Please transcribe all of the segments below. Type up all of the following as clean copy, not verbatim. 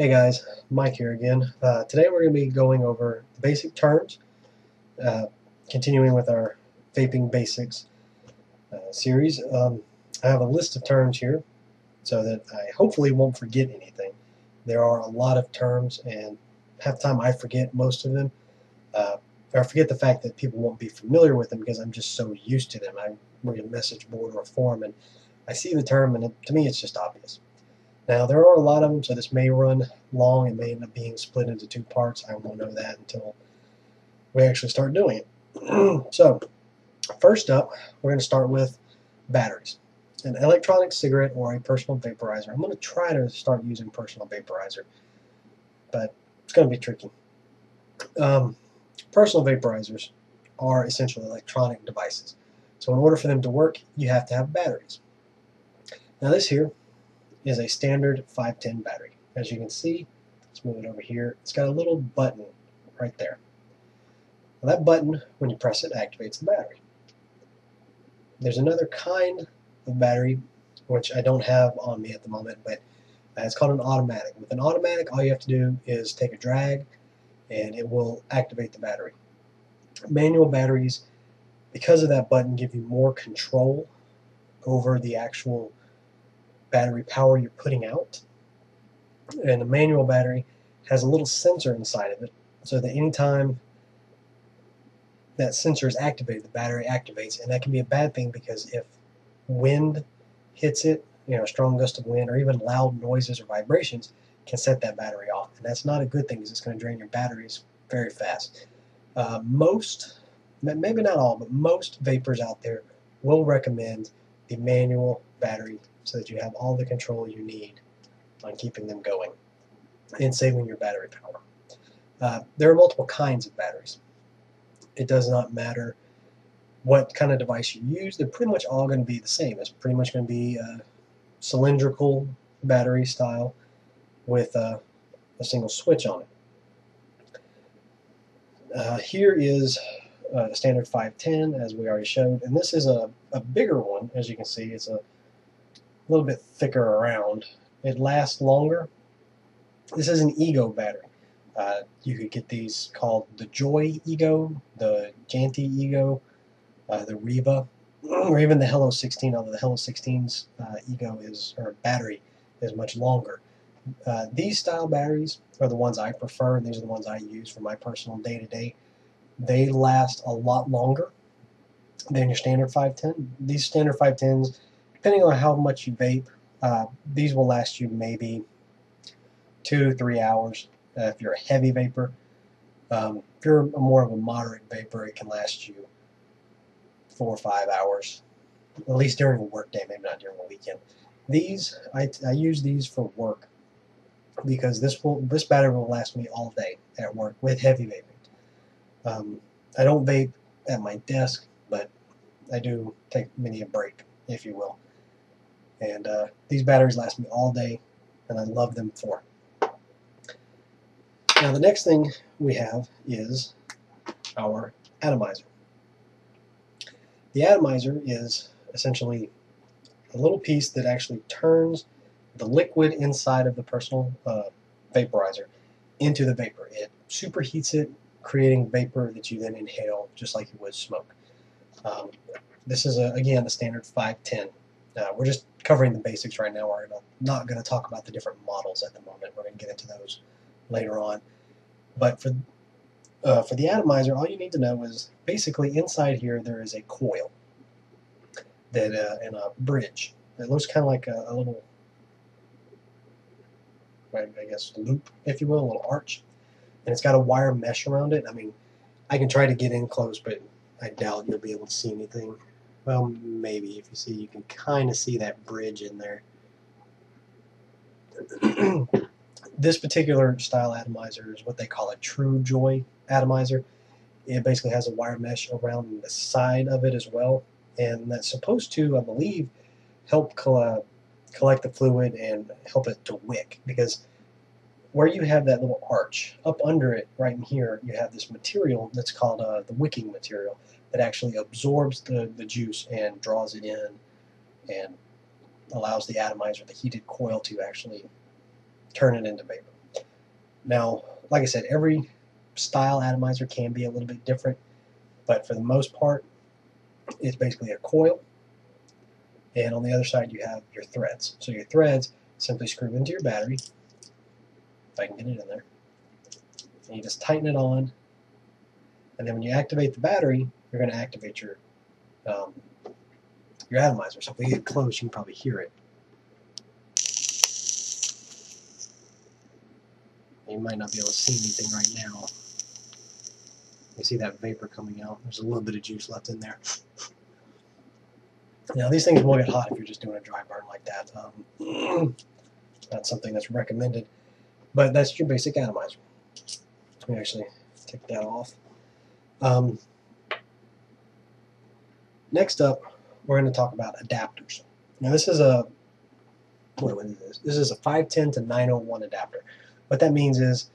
Hey guys, Mike here again. Today we're going to be going over the basic terms, uh, continuing with our Vaping Basics series. I have a list of terms here so that I hopefully won't forget anything. There are a lot of terms, and half the time I forget most of them. Or I forget the fact that people won't be familiar with them because I'm just so used to them. I read a message board or a forum and I see the term, and to me it's just obvious. Now, there are a lot of them, so this may run long. It may end up being split into two parts. I won't know that until we actually start doing it. So, first up, we're going to start with batteries. An electronic cigarette or a personal vaporizer. I'm going to try to start using personal vaporizer, but it's going to be tricky. Personal vaporizers are essentially electronic devices. So in order for them to work, you have to have batteries. Now this here is a standard 510 battery. As you can see, let's move it over here. It's got a little button right there. Now that button, when you press it, activates the battery. There's another kind of battery, which I don't have on me at the moment, but it's called an automatic. With an automatic, all you have to do is take a drag, and it will activate the battery. Manual batteries, because of that button, give you more control over the actual battery power you're putting out. And a manual battery has a little sensor inside of it, so that anytime that sensor is activated, the battery activates. And that can be a bad thing because if wind hits it, a strong gust of wind or even loud noises or vibrations can set that battery off. And that's not a good thing because it's going to drain your batteries very fast. Most, maybe not all, but most vapors out there will recommend the manual battery so that you have all the control you need on keeping them going and saving your battery power. There are multiple kinds of batteries. It does not matter what kind of device you use. They're pretty much all going to be the same. It's pretty much going to be a cylindrical battery style with a single switch on it. Here is a standard 510, as we already showed, and this is a bigger one. As you can see, it's a little bit thicker around. It lasts longer. This is an Ego battery. You could get these called the Joy Ego, the Janty Ego, the Riva, or even the Hello 16, although the Hello 16's Ego or battery is much longer. These style batteries are the ones I prefer, and these are the ones I use for my personal day-to-day. They last a lot longer than your standard 510. These standard 510s, depending on how much you vape, these will last you maybe 2 to 3 hours if you're a heavy vapor. If you're more of a moderate vapor, it can last you 4 or 5 hours, at least during a work day, maybe not during a weekend. These, I use these for work because this battery will last me all day at work with heavy vaping. I don't vape at my desk, but I do take many a break, if you will. And these batteries last me all day, and I love them for it. Now the next thing we have is our atomizer. The atomizer is essentially a little piece that actually turns the liquid inside of the personal vaporizer into the vapor. It superheats it, creating vapor that you then inhale just like you would smoke. This is, again, the standard 510. We're just covering the basics right now. We're not going to talk about the different models at the moment. We're going to get into those later on. But for the atomizer, all you need to know is basically inside here there is a coil that and a bridge. It looks kind of like a little, I guess, loop, if you will, a little arch. And it's got a wire mesh around it. I mean, I can try to get in close, but I doubt you'll be able to see anything. Well, maybe. If you see, you can kind of see that bridge in there. This particular style atomizer is what they call a True Joy atomizer. It basically has a wire mesh around the side of it as well, and that's supposed to, I believe, help collect the fluid and help it to wick, because where you have that little arch, up under it, right in here, you have this material that's called the wicking material that actually absorbs the juice and draws it in and allows the atomizer, the heated coil, to actually turn it into vapor. Now, like I said, every style atomizer can be a little bit different, but for the most part, it's basically a coil, and on the other side you have your threads. So your threads simply screw into your battery, if I can get it in there, and you just tighten it on, and then when you activate the battery, you're going to activate your atomizer. So if we get close, you can probably hear it. You might not be able to see anything right now. You see that vapor coming out. There's a little bit of juice left in there. Now these things will get hot if you're just doing a dry burn like that. Not something that's recommended, but that's your basic atomizer. Let me actually take that off. Next up, we're going to talk about adapters. Now this is a This is a 510 to 901 adapter. What that means is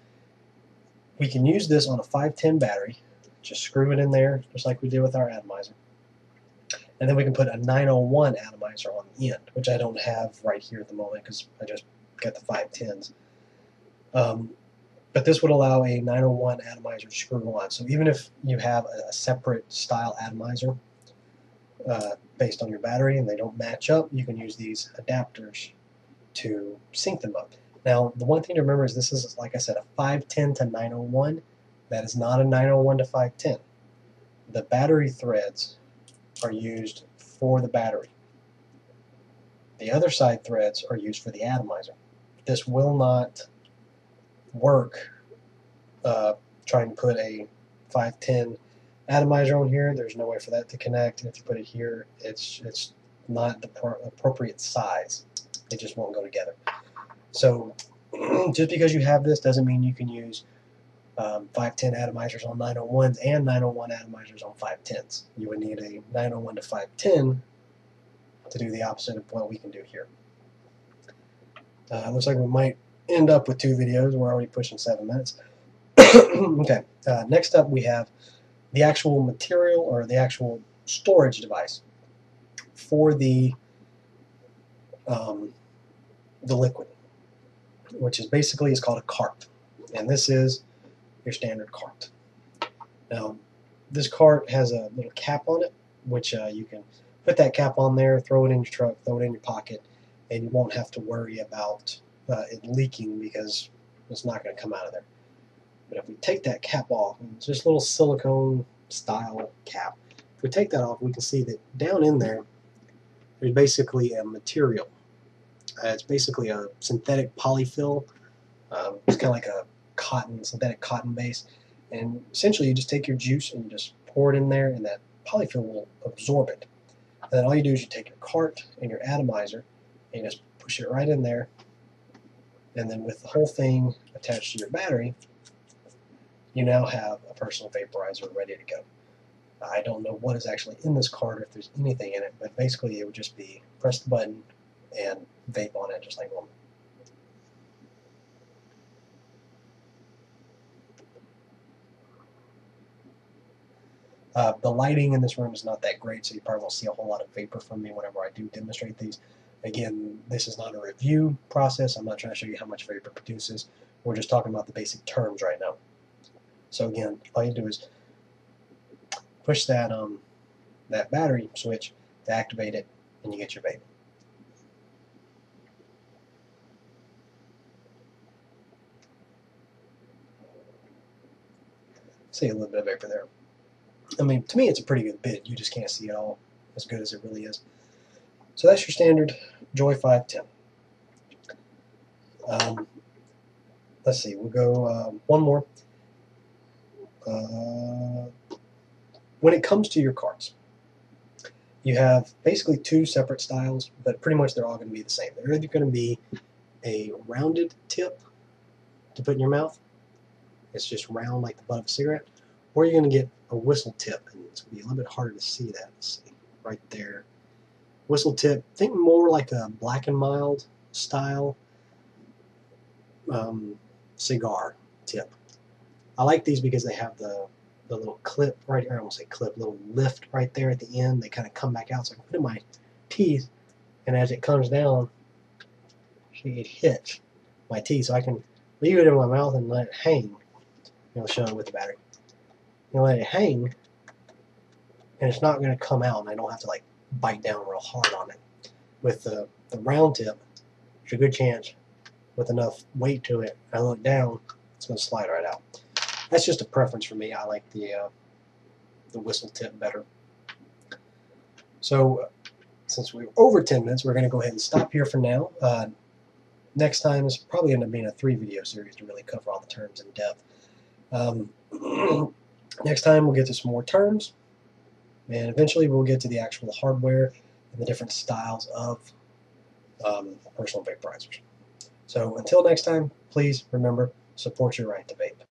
we can use this on a 510 battery, just screw it in there, just like we did with our atomizer. And then we can put a 901 atomizer on the end, which I don't have right here at the moment because I just got the 510s. But this would allow a 901 atomizer to screw on. So even if you have a separate style atomizer based on your battery and they don't match up, you can use these adapters to sync them up. Now, the one thing to remember is this is, like I said, a 510 to 901. That is not a 901 to 510. The battery threads are used for the battery. The other side threads are used for the atomizer. This will not work trying to put a 510 atomizer on here. There's no way for that to connect. And if you put it here, it's not the appropriate size. It just won't go together. So just because you have this doesn't mean you can use 510 atomizers on 901s and 901 atomizers on 510s. You would need a 901 to 510 to do the opposite of what we can do here. Looks like we might end up with 2 videos. We're already pushing 7 minutes. Okay, next up we have the actual material or the actual storage device for the liquid, which is basically is called a cart, and this is your standard cart. Now, this cart has a little cap on it, which you can put that cap on there, throw it in your truck, throw it in your pocket, and you won't have to worry about it leaking because it's not going to come out of there. But if we take that cap off, it's just a little silicone style cap. If we take that off, we can see that down in there, there's basically a material. It's basically a synthetic polyfill. It's kind of like a synthetic cotton base. And essentially, you just take your juice and you just pour it in there, and that polyfill will absorb it. And then all you do is you take your cart and your atomizer, and you just push it right in there. And then with the whole thing attached to your battery, you now have a personal vaporizer ready to go. I don't know what is actually in this cart, or if there's anything in it, but basically it would just be press the button and vape on it just like normal. The lighting in this room is not that great, so you probably won't see a whole lot of vapor from me whenever I do demonstrate these. Again, this is not a review process. I'm not trying to show you how much vapor produces. We're just talking about the basic terms right now. So again, all you do is push that that battery switch to activate it, and you get your vape. See a little bit of vapor there. I mean, to me, it's a pretty good bit. You just can't see it all as good as it really is. So that's your standard Joy 510. Let's see, we'll go one more. When it comes to your carts, you have basically 2 separate styles, but pretty much they're all going to be the same. They're either going to be a rounded tip to put in your mouth. It's just round like the butt of a cigarette. Or you're going to get a whistle tip, and it's going to be a little bit harder to see that. Let's see, right there. Whistle tip, think more like a Black and Mild style cigar tip. I like these because they have the little clip right here. I won't say clip, little lift right there at the end. They kind of come back out, so I can put in my teeth, and as it comes down, it hits my teeth, so I can leave it in my mouth and let it hang. It'll show it with the battery. You let it hang, and it's not going to come out, and I don't have to like bite down real hard on it. With the round tip, there's a good chance with enough weight to it, I look down, it's going to slide right out. That's just a preference for me. I like the whistle tip better. So since we're over 10 minutes, we're going to go ahead and stop here for now. Next time is probably going to be a 3-video series to really cover all the terms in depth. Next time we'll get to some more terms, and eventually we'll get to the actual hardware and the different styles of personal vaporizers. So until next time, please remember, support your right to vape.